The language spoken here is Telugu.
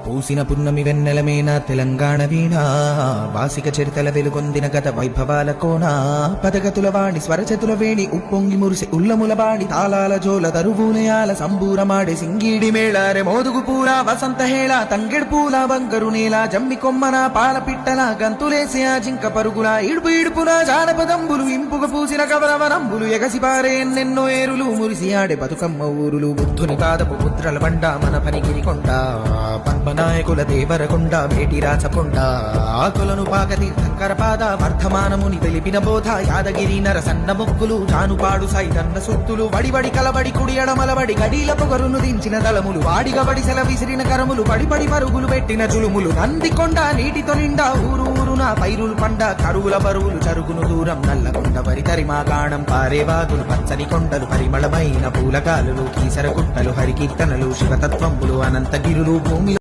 పూసిన పున్నమి వెన్నెలమేన తెలంగాణ వీణ వాసిక చరితల వెలుగొందిన గత వైభవాల కోణ పదగతుల వాణి స్వరచతుల వేణి ఉప్పొంగి మురిసి ఉల్లముల బాణి తాళాల జోల దరువునయాల సంబూరమాడే సింగీడి మేళారె మోదుగు పూల వసంత హేళ తంగెడు పూల బంగరు నేల జమ్మి కొమ్మన పాల పిట్టల గంతులేసే ఆ జింక పరుగుల ఇడుపు ఇడుపున జానపదంబులు ఇంపుగ పూసిన కవరవనంబులు ఎగసి పారే ఎన్నెన్నో ఏరులు మురిసి ఆడే బతుకమ్మ ఊరులు బుద్ధుని పాదపు ముద్రల బండ మన పనిగిరి కొండ పద్మనాయకుల దేవరకొండ వేటి రాచకొండ ఆకులను పాకతీర్థంకర పాద వర్ధమానముని తెలిపిన బోధ యాదగిరి నరసన్న మొక్కులు జానుపాడు సైతన్న సుత్తులు వడివడి కలబడి కుడి ఎడమలబడి గడీల పొగరును దించిన దళములు వాడిగబడి సెల విసిరిన కరములు పడిపడి పరుగులు పెట్టిన జులుములు నందికొండ నీటితో నిండా ఊరు ఊరున పైరులు పండ కరువుల బరువులు చరుగును దూరం నల్లకొండ వరి తరిమా కాణం పారేవాదులు పచ్చని కొండలు పరిమళమైన పూలకాలులు కీసర గుట్టలు హరికీర్తనలు శివతత్వంబులు అనంతగిరులు భూమి